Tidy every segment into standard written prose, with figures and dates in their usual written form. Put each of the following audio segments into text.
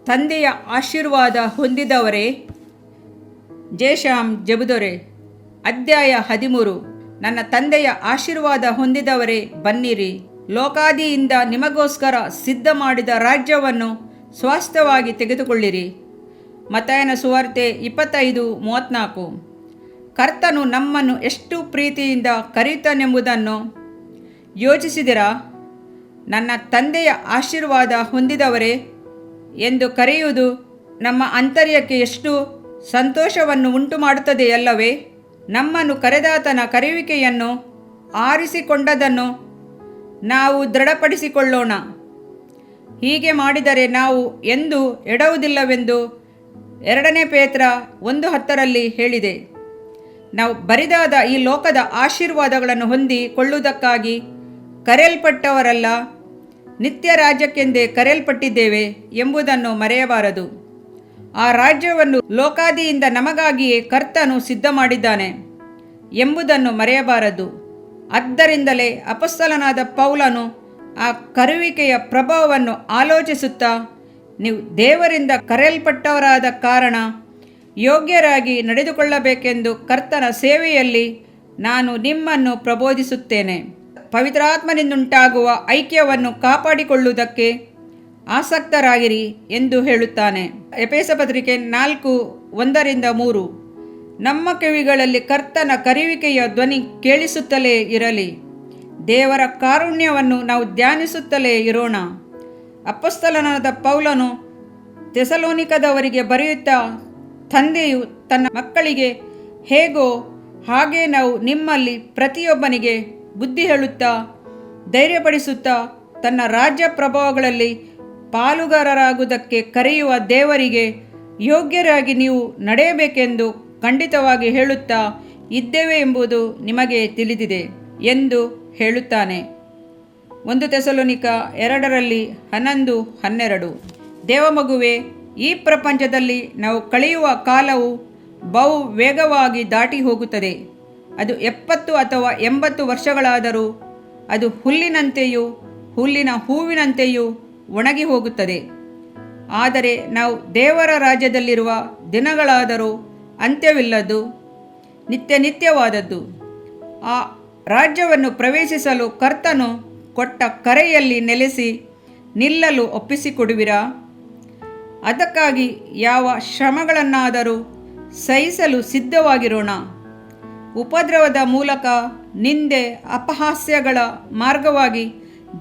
ತಂದೆಯ ಆಶೀರ್ವಾದ ಹೊಂದಿದವರೇ, ಜೇಷಾಮ್ ಜಬುದೊರೆ. ಅಧ್ಯಾಯ 13. ನನ್ನ ತಂದೆಯ ಆಶೀರ್ವಾದ ಹೊಂದಿದವರೇ, ಬನ್ನಿರಿ, ಲೋಕಾದಿಯಿಂದ ನಿಮಗೋಸ್ಕರ ಸಿದ್ಧ ಮಾಡಿದ ರಾಜ್ಯವನ್ನು ಸ್ವಾಸ್ಥ್ಯವಾಗಿ ತೆಗೆದುಕೊಳ್ಳಿರಿ. ಮತ್ತಾಯನ ಸುವಾರ್ತೆ 25:34. ಕರ್ತನು ನಮ್ಮನ್ನು ಎಷ್ಟು ಪ್ರೀತಿಯಿಂದ ಕರೆಯುತ್ತಾನೆಂಬುದನ್ನು ಯೋಚಿಸಿದಿರಾ? ನನ್ನ ತಂದೆಯ ಆಶೀರ್ವಾದ ಹೊಂದಿದವರೇ ಎಂದು ಕರೆಯುವುದು ನಮ್ಮ ಆಂತರ್ಯಕ್ಕೆ ಎಷ್ಟು ಸಂತೋಷವನ್ನು ಉಂಟು ಮಾಡುತ್ತದೆಯಲ್ಲವೇ? ನಮ್ಮನ್ನು ಕರೆದಾತನ ಕರೆಯುವಿಕೆಯನ್ನು ಆರಿಸಿಕೊಂಡದನ್ನು ನಾವು ದೃಢಪಡಿಸಿಕೊಳ್ಳೋಣ. ಹೀಗೆ ಮಾಡಿದರೆ ನಾವು ಎಂದೂ ಎಡವುವುದಿಲ್ಲವೆಂದು 2 ಪೇತ್ರ 1:10 ಹೇಳಿದೆ. ನಾವು ಬರಿದಾದ ಈ ಲೋಕದ ಆಶೀರ್ವಾದಗಳನ್ನು ಹೊಂದಿಕೊಳ್ಳುವುದಕ್ಕಾಗಿ ಕರೆಯಲ್ಪಟ್ಟವರಲ್ಲ, ನಿತ್ಯ ರಾಜ್ಯಕ್ಕೆಂದೇ ಕರೆಯಲ್ಪಟ್ಟಿದ್ದೇವೆ ಎಂಬುದನ್ನು ಮರೆಯಬಾರದು. ಆ ರಾಜ್ಯವನ್ನು ಲೋಕಾದಿಯಿಂದ ನಮಗಾಗಿಯೇ ಕರ್ತನು ಸಿದ್ಧ ಮಾಡಿದ್ದಾನೆ ಎಂಬುದನ್ನು ಮರೆಯಬಾರದು. ಆದ್ದರಿಂದಲೇ ಅಪೊಸ್ತಲನಾದ ಪೌಲನು ಆ ಕರೆಯುವಿಕೆಯ ಪ್ರಭಾವವನ್ನು ಆಲೋಚಿಸುತ್ತಾ, ನೀವು ದೇವರಿಂದ ಕರೆಯಲ್ಪಟ್ಟವರಾದ ಕಾರಣ ಯೋಗ್ಯರಾಗಿ ನಡೆದುಕೊಳ್ಳಬೇಕೆಂದು ಕರ್ತನ ಸೇವೆಯಲ್ಲಿ ನಾನು ನಿಮ್ಮನ್ನು ಪ್ರಬೋಧಿಸುತ್ತೇನೆ. ಪವಿತ್ರಾತ್ಮನಿಂದುಂಟಾಗುವ ಐಕ್ಯವನ್ನು ಕಾಪಾಡಿಕೊಳ್ಳುವುದಕ್ಕೆ ಆಸಕ್ತರಾಗಿರಿ ಎಂದು ಹೇಳುತ್ತಾನೆ. ಎಫೆಸ ಪತ್ರಿಕೆ 4:1-3. ನಮ್ಮ ಕಿವಿಗಳಲ್ಲಿ ಕರ್ತನ ಕರೆಯುವಿಕೆಯ ಧ್ವನಿ ಕೇಳಿಸುತ್ತಲೇ ಇರಲಿ. ದೇವರ ಕಾರುಣ್ಯವನ್ನು ನಾವು ಧ್ಯಾನಿಸುತ್ತಲೇ ಇರೋಣ. ಅಪೊಸ್ತಲನಾದ ಪೌಲನು ಥೆಸಲೋನಿಕದವರಿಗೆ ಬರೆಯುತ್ತಾ, ತಂದೆಯು ತನ್ನ ಮಕ್ಕಳಿಗೆ ಹೇಗೋ ಹಾಗೆ ನಾವು ನಿಮ್ಮಲ್ಲಿ ಪ್ರತಿಯೊಬ್ಬನಿಗೆ ಬುದ್ಧಿ ಹೇಳುತ್ತಾ ಧೈರ್ಯಪಡಿಸುತ್ತಾ ತನ್ನ ರಾಜ್ಯ ಪ್ರಭಾವಗಳಲ್ಲಿ ಪಾಲುಗಾರರಾಗುವುದಕ್ಕೆ ಕರೆಯುವ ದೇವರಿಗೆ ಯೋಗ್ಯರಾಗಿ ನೀವು ನಡೆಯಬೇಕೆಂದು ಖಂಡಿತವಾಗಿ ಹೇಳುತ್ತಾ ಇದ್ದೇವೆ ಎಂಬುದು ನಿಮಗೆ ತಿಳಿದಿದೆ ಎಂದು ಹೇಳುತ್ತಾನೆ. 1 ಥೆಸಲೋನಿಕ 2:11-12. ದೇವಮಗುವೆ, ಈ ಪ್ರಪಂಚದಲ್ಲಿ ನಾವು ಕಳೆಯುವ ಕಾಲವು ಬಹು ವೇಗವಾಗಿ ದಾಟಿ ಹೋಗುತ್ತದೆ. ಅದು 70 ಅಥವಾ 80 ವರ್ಷಗಳಾದರೂ ಅದು ಹುಲ್ಲಿನಂತೆಯೂ ಹುಲ್ಲಿನ ಹೂವಿನಂತೆಯೂ ಒಣಗಿ ಹೋಗುತ್ತದೆ. ಆದರೆ ನಾವು ದೇವರ ರಾಜ್ಯದಲ್ಲಿರುವ ದಿನಗಳಾದರೂ ಅಂತ್ಯವಿಲ್ಲದ್ದು, ನಿತ್ಯವಾದದ್ದು. ಆ ರಾಜ್ಯವನ್ನು ಪ್ರವೇಶಿಸಲು ಕರ್ತನು ಕೊಟ್ಟ ಕರೆಯಲ್ಲಿ ನೆಲೆಸಿ ನಿಲ್ಲಲು ಒಪ್ಪಿಸಿಕೊಡುವಿರಾ? ಅದಕ್ಕಾಗಿ ಯಾವ ಶ್ರಮಗಳನ್ನಾದರೂ ಸಹಿಸಲು ಸಿದ್ಧವಾಗಿರೋಣ. ಉಪದ್ರವದ ಮೂಲಕ ನಿಂದೆ ಅಪಹಾಸ್ಯಗಳ ಮಾರ್ಗವಾಗಿ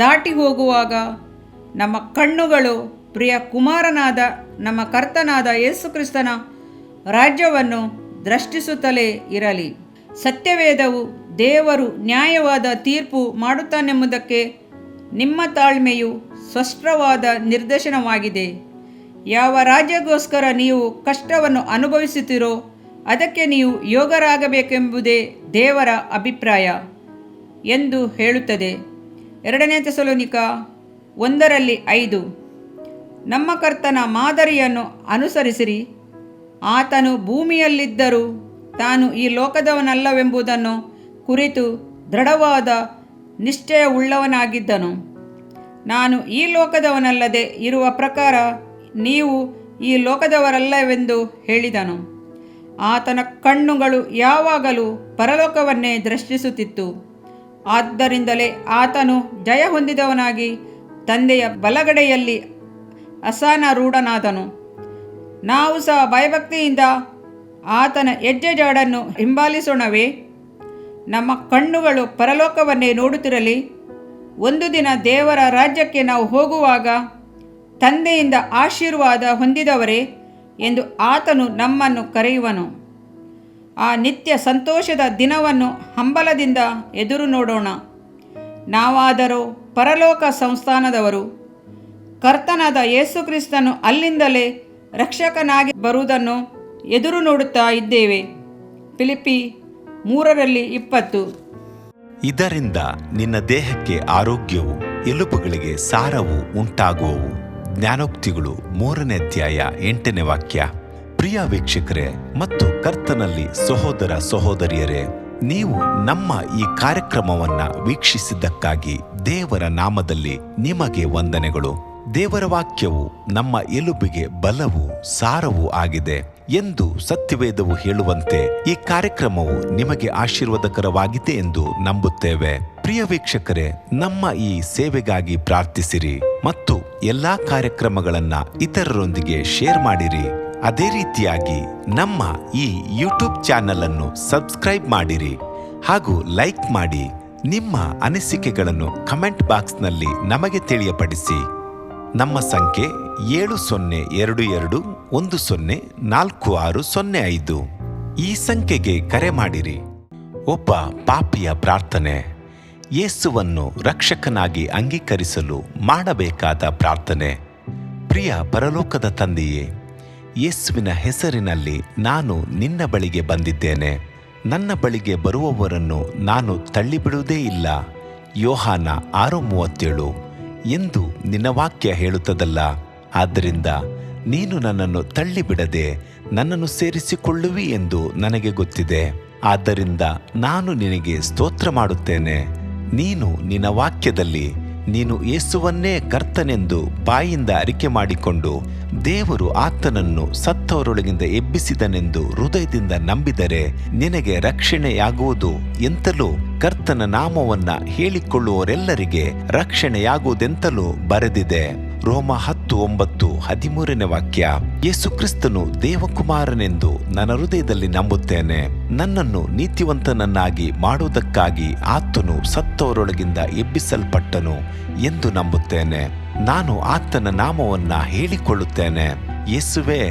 ದಾಟಿ ಹೋಗುವಾಗ ನಮ್ಮ ಕಣ್ಣುಗಳು ಪ್ರಿಯ ಕುಮಾರನಾದ ನಮ್ಮ ಕರ್ತನಾದ ಯೇಸುಕ್ರಿಸ್ತನ ರಾಜ್ಯವನ್ನು ದೃಷ್ಟಿಸುತ್ತಲೇ ಇರಲಿ. ಸತ್ಯವೇದವು ದೇವರು ನ್ಯಾಯವಾದ ತೀರ್ಪು ಮಾಡುತ್ತಾನೆಂಬುದಕ್ಕೆ ನಿಮ್ಮ ತಾಳ್ಮೆಯು ಸ್ಪಷ್ಟವಾದ ನಿದರ್ಶನವಾಗಿದೆ. ಯಾವ ರಾಜ್ಯಕ್ಕೋಸ್ಕರ ನೀವು ಕಷ್ಟವನ್ನು ಅನುಭವಿಸುತ್ತೀರೋ ಅದಕ್ಕೆ ನೀವು ಯೋಗ್ಯರಾಗಬೇಕೆಂಬುದೇ ದೇವರ ಅಭಿಪ್ರಾಯ ಎಂದು ಹೇಳುತ್ತದೆ. 2 ಥೆಸಲೋನಿಕ 1:5. ನಮ್ಮ ಕರ್ತನ ಮಾದರಿಯನ್ನು ಅನುಸರಿಸಿರಿ. ಆತನು ಭೂಮಿಯಲ್ಲಿದ್ದರೂ ತಾನು ಈ ಲೋಕದವನಲ್ಲವೆಂಬುದನ್ನು ಕುರಿತು ದೃಢವಾದ ನಿಶ್ಚಯವುಳ್ಳವನಾಗಿದ್ದನು. ನಾನು ಈ ಲೋಕದವನಲ್ಲದೆ ಇರುವ ಪ್ರಕಾರ ನೀವು ಈ ಲೋಕದವರಲ್ಲವೆಂದು ಹೇಳಿದನು. ಆತನ ಕಣ್ಣುಗಳು ಯಾವಾಗಲೂ ಪರಲೋಕವನ್ನೇ ದೃಷ್ಟಿಸುತ್ತಿತ್ತು. ಆದ್ದರಿಂದಲೇ ಆತನು ಜಯ ಹೊಂದಿದವನಾಗಿ ತಂದೆಯ ಬಲಗಡೆಯಲ್ಲಿ ಆಸನಾರೂಢನಾದನು. ನಾವು ಸಹ ಭಯಭಕ್ತಿಯಿಂದ ಆತನ ಹೆಜ್ಜೆಜಾಡನ್ನು ಹಿಂಬಾಲಿಸೋಣವೇ? ನಮ್ಮ ಕಣ್ಣುಗಳು ಪರಲೋಕವನ್ನೇ ನೋಡುತ್ತಿರಲಿ. ಒಂದು ದಿನ ದೇವರ ರಾಜ್ಯಕ್ಕೆ ನಾವು ಹೋಗುವಾಗ ತಂದೆಯಿಂದ ಆಶೀರ್ವಾದ ಹೊಂದಿದವರೇ ಎಂದು ಆತನು ನಮ್ಮನ್ನು ಕರೆಯುವನು. ಆ ನಿತ್ಯ ಸಂತೋಷದ ದಿನವನ್ನು ಹಂಬಲದಿಂದ ಎದುರು ನೋಡೋಣ. ನಾವಾದರೂ ಪರಲೋಕ ಸಂಸ್ಥಾನದವರು. ಕರ್ತನಾದ ಯೇಸುಕ್ರಿಸ್ತನು ಅಲ್ಲಿಂದಲೇ ರಕ್ಷಕನಾಗಿ ಬರುವುದನ್ನು ಎದುರು ನೋಡುತ್ತಾ ಇದ್ದೇವೆ. ಫಿಲಿಪ್ಪಿ 3:20. ಇದರಿಂದ ನಿನ್ನ ದೇಹಕ್ಕೆ ಆರೋಗ್ಯವು, ಎಲುಬುಗಳಿಗೆ ಸಾರವು ಉಂಟಾಗುವವು. ಜ್ಞಾನೋಕ್ತಿಗಳು 3ನೇ ಅಧ್ಯಾಯ 8ನೇ ವಾಕ್ಯ. ಪ್ರಿಯ ವೀಕ್ಷಕರೇ ಮತ್ತು ಕರ್ತನಲ್ಲಿ ಸಹೋದರ ಸಹೋದರಿಯರೇ, ನೀವು ನಮ್ಮ ಈ ಕಾರ್ಯಕ್ರಮವನ್ನ ವೀಕ್ಷಿಸಿದ್ದಕ್ಕಾಗಿ ದೇವರ ನಾಮದಲ್ಲಿ ನಿಮಗೆ ವಂದನೆಗಳು. ದೇವರ ವಾಕ್ಯವು ನಮ್ಮ ಎಲುಬಿಗೆ ಬಲವೂ ಸಾರವೂ ಆಗಿದೆ ಎಂದು ಸತ್ಯವೇದವು ಹೇಳುವಂತೆ ಈ ಕಾರ್ಯಕ್ರಮವು ನಿಮಗೆ ಆಶೀರ್ವಾದಕರವಾಗಿದೆ ಎಂದು ನಂಬುತ್ತೇವೆ. ಪ್ರಿಯ ವೀಕ್ಷಕರೇ, ನಮ್ಮ ಈ ಸೇವೆಗಾಗಿ ಪ್ರಾರ್ಥಿಸಿರಿ ಮತ್ತು ಎಲ್ಲಾ ಕಾರ್ಯಕ್ರಮಗಳನ್ನ ಇತರರೊಂದಿಗೆ ಶೇರ್ ಮಾಡಿರಿ. ಅದೇ ರೀತಿಯಾಗಿ ನಮ್ಮ ಈ ಯೂಟ್ಯೂಬ್ ಚಾನೆಲ್ ಅನ್ನು ಸಬ್ಸ್ಕ್ರೈಬ್ ಮಾಡಿರಿ ಹಾಗೂ ಲೈಕ್ ಮಾಡಿ. ನಿಮ್ಮ ಅನಿಸಿಕೆಗಳನ್ನು ಕಮೆಂಟ್ ಬಾಕ್ಸ್ನಲ್ಲಿ ನಮಗೆ ತಿಳಿಯಪಡಿಸಿ. ನಮ್ಮ ಸಂಖ್ಯೆ 7022104605. ಈ ಸಂಖ್ಯೆಗೆ ಕರೆ ಮಾಡಿರಿ. ಒಬ್ಬ ಪಾಪಿಯ ಪ್ರಾರ್ಥನೆ. ಯೇಸುವನ್ನು ರಕ್ಷಕನಾಗಿ ಅಂಗೀಕರಿಸಲು ಮಾಡಬೇಕಾದ ಪ್ರಾರ್ಥನೆ. ಪ್ರಿಯ ಪರಲೋಕದ ತಂದೆಯೇ, ಯೇಸುವಿನ ಹೆಸರಿನಲ್ಲಿ ನಾನು ನಿನ್ನ ಬಳಿಗೆ ಬಂದಿದ್ದೇನೆ. ನನ್ನ ಬಳಿಗೆ ಬರುವವರನ್ನು ನಾನು ತಳ್ಳಿಬಿಡುವುದೇ ಇಲ್ಲ. ಯೋಹಾನ 6:37 ಎಂದು ನಿನ್ನ ವಾಕ್ಯ ಹೇಳುತ್ತದಲ್ಲ. ಆದ್ದರಿಂದ ನೀನು ನನ್ನನ್ನು ತಳ್ಳಿಬಿಡದೆ ನನ್ನನ್ನು ಸೇರಿಸಿಕೊಳ್ಳುವಿ ಎಂದು ನನಗೆ ಗೊತ್ತಿದೆ. ಆದ್ದರಿಂದ ನಾನು ನಿನಗೆ ಸ್ತೋತ್ರ ಮಾಡುತ್ತೇನೆ. ನೀನು ನಿನ್ನ ವಾಕ್ಯದಲ್ಲಿ ನೀನು ಯೇಸುವನ್ನೇ ಕರ್ತನೆಂದು ಬಾಯಿಂದ ಅರಿಕೆ ಮಾಡಿಕೊಂಡು ದೇವರು ಆತನನ್ನು ಸತ್ತವರೊಳಗಿಂದ ಎಬ್ಬಿಸಿದನೆಂದು ಹೃದಯದಿಂದ ನಂಬಿದರೆ ನಿನಗೆ ರಕ್ಷಣೆಯಾಗುವುದು ಎಂತಲೂ ಕರ್ತನ ನಾಮವನ್ನ ಹೇಳಿಕೊಳ್ಳುವವರೆಲ್ಲರಿಗೆ ರಕ್ಷಣೆಯಾಗುವುದೆಂತಲೂ ಬರೆದಿದೆ. ರೋಮ 10:9-13 ವಾಕ್ಯ. ಯೇಸು ಕ್ರಿಸ್ತನು ದೇವಕುಮಾರನೆಂದು ನನ್ನ ಹೃದಯದಲ್ಲಿ ನಂಬುತ್ತೇನೆ. ನನ್ನನ್ನು ನೀತಿವಂತನನ್ನಾಗಿ ಮಾಡುವುದಕ್ಕಾಗಿ ಆತನು ಸತ್ತವರೊಳಗಿಂದ ಎಬ್ಬಿಸಲ್ಪಟ್ಟನು ಎಂದು ನಂಬುತ್ತೇನೆ. ನಾನು ಆತನ ನಾಮವನ್ನ ಹೇಳಿಕೊಳ್ಳುತ್ತೇನೆ. ಯೇಸುವೇ,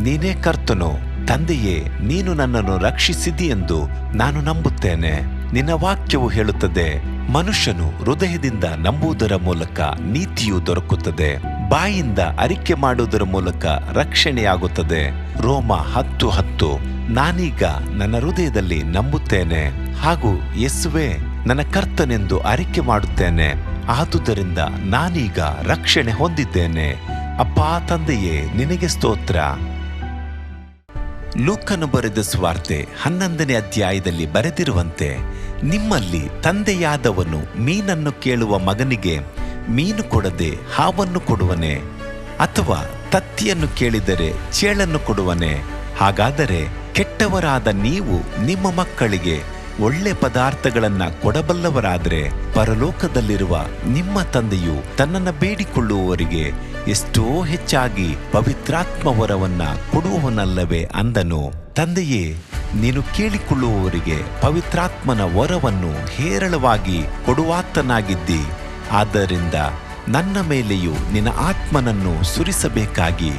ನೀನೇ ಕರ್ತನು. ತಂದೆಯೇ, ನೀನು ನನ್ನನ್ನು ರಕ್ಷಿಸಿದಿ ಎಂದು ನಾನು ನಂಬುತ್ತೇನೆ. ನಿನ್ನ ವಾಕ್ಯವು ಹೇಳುತ್ತದೆ, ಮನುಷ್ಯನು ಹೃದಯದಿಂದ ನಂಬುವುದರ ಮೂಲಕ ನೀತಿಯು ದೊರಕುತ್ತದೆ, ಬಾಯಿಂದ ಅರಿಕೆ ಮಾಡುವುದರ ಮೂಲಕ ರಕ್ಷಣೆಯಾಗುತ್ತದೆ. ರೋಮ 10:10. ನಾನೀಗ ನನ್ನ ಹೃದಯದಲ್ಲಿ ನಂಬುತ್ತೇನೆ ಹಾಗೂ ಯೇಸುವೇ ನನ್ನ ಕರ್ತನೆಂದು ಅರಿಕೆ ಮಾಡುತ್ತೇನೆ. ಆದುದರಿಂದ ನಾನೀಗ ರಕ್ಷಣೆ ಹೊಂದಿದ್ದೇನೆ. ಅಪ್ಪಾ ತಂದೆಯೇ, ನಿನಗೆ ಸ್ತೋತ್ರ. ಲೂಕನು ಬರೆದ ಸುವಾರ್ತೆ 11ನೇ ಅಧ್ಯಾಯದಲ್ಲಿ ಬರೆದಿರುವಂತೆ, ನಿಮ್ಮಲ್ಲಿ ತಂದೆಯಾದವನು ಮೀನನ್ನು ಕೇಳುವ ಮಗನಿಗೆ ಮೀನು ಕೊಡದೆ ಹಾವನ್ನು ಕೊಡುವನೆ? ಅಥವಾ ತತ್ತಿಯನ್ನು ಕೇಳಿದರೆ ಚೇಳನ್ನು ಕೊಡುವನೆ? ಹಾಗಾದರೆ ಕೆಟ್ಟವರಾದ ನೀವು ನಿಮ್ಮ ಮಕ್ಕಳಿಗೆ ಒಳ್ಳೆ ಪದಾರ್ಥಗಳನ್ನ ಕೊಡಬಲ್ಲವರಾದರೆ ಪರಲೋಕದಲ್ಲಿರುವ ನಿಮ್ಮ ತಂದೆಯು ತನ್ನನ್ನು ಬೇಡಿಕೊಳ್ಳುವವರಿಗೆ ಎಷ್ಟೋ ಹೆಚ್ಚಾಗಿ ಪವಿತ್ರಾತ್ಮ ವರವನ್ನ ಕೊಡುವವನಲ್ಲವೇ ಅಂದನು. ತಂದೆಯೇ, ನೀನು ಕೇಳಿಕೊಳ್ಳುವವರಿಗೆ ಪವಿತ್ರಾತ್ಮನ ವರವನ್ನು ಹೇರಳವಾಗಿ ಕೊಡುವಾತನಾಗಿದ್ದಿ. ಆದ್ದರಿಂದ ನನ್ನ ಮೇಲೆಯೂ ನಿನ್ನ ಆತ್ಮನನ್ನು ಸುರಿಸಬೇಕಾಗಿ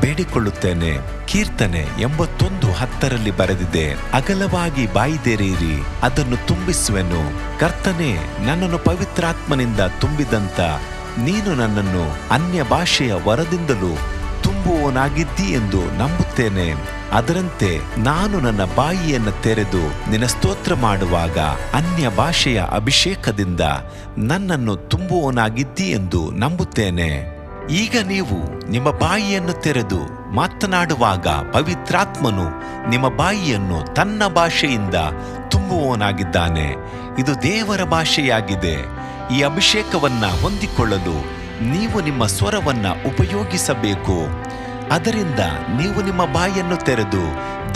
ಬೇಡಿಕೊಳ್ಳುತ್ತೇನೆ. ಕೀರ್ತನೆ 81:10 ಬರೆದಿದೆ, ಅಗಲವಾಗಿ ಬಾಯಿದೆರೆಯಿರಿ, ಅದನ್ನು ತುಂಬಿಸುವೆನು. ಕರ್ತನೇ, ನನ್ನನ್ನು ಪವಿತ್ರಾತ್ಮನಿಂದ ತುಂಬಿದಂತ ನೀನು ನನ್ನನ್ನು ಅನ್ಯ ಭಾಷೆಯ ವರದಿಂದಲೂ ತುಂಬುವವನಾಗಿದ್ದಿ ಎಂದು ನಂಬುತ್ತೇನೆ. ಅದರಂತೆ ನಾನು ನನ್ನ ಬಾಯಿಯನ್ನು ತೆರೆದು ನಿನ್ನ ಸ್ತೋತ್ರ ಮಾಡುವಾಗ ಅನ್ಯ ಭಾಷೆಯ ಅಭಿಷೇಕದಿಂದ ನನ್ನನ್ನು ತುಂಬುವವನಾಗಿದ್ದಿ ಎಂದು ನಂಬುತ್ತೇನೆ. ಈಗ ನೀವು ನಿಮ್ಮ ಬಾಯಿಯನ್ನು ತೆರೆದು ಮಾತನಾಡುವಾಗ ಪವಿತ್ರಾತ್ಮನು ನಿಮ್ಮ ಬಾಯಿಯನ್ನು ತನ್ನ ಭಾಷೆಯಿಂದ ತುಂಬುವವನಾಗಿದ್ದಾನೆ. ಇದು ದೇವರ ಭಾಷೆಯಾಗಿದೆ. ಈ ಅಭಿಷೇಕವನ್ನ ಹೊಂದಿಕೊಳ್ಳಲು ನೀವು ನಿಮ್ಮ ಸ್ವರವನ್ನ ಉಪಯೋಗಿಸಬೇಕು. ಅದರಿಂದ ನೀವು ನಿಮ್ಮ ಬಾಯನ್ನು ತೆರೆದು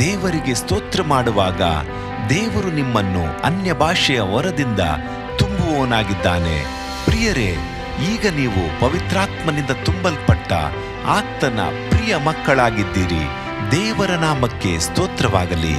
ದೇವರಿಗೆ ಸ್ತೋತ್ರ ಮಾಡುವಾಗ ದೇವರು ನಿಮ್ಮನ್ನು ಅನ್ಯ ಭಾಷೆಯ ವರದಿಂದ ತುಂಬುವವನಾಗಿದ್ದಾನೆ. ಪ್ರಿಯರೇ, ಈಗ ನೀವು ಪವಿತ್ರಾತ್ಮನಿಂದ ತುಂಬಲ್ಪಟ್ಟ ಆತನ ಪ್ರಿಯ ಮಕ್ಕಳಾಗಿದ್ದೀರಿ. ದೇವರ ನಾಮಕ್ಕೆ ಸ್ತೋತ್ರವಾಗಲಿ.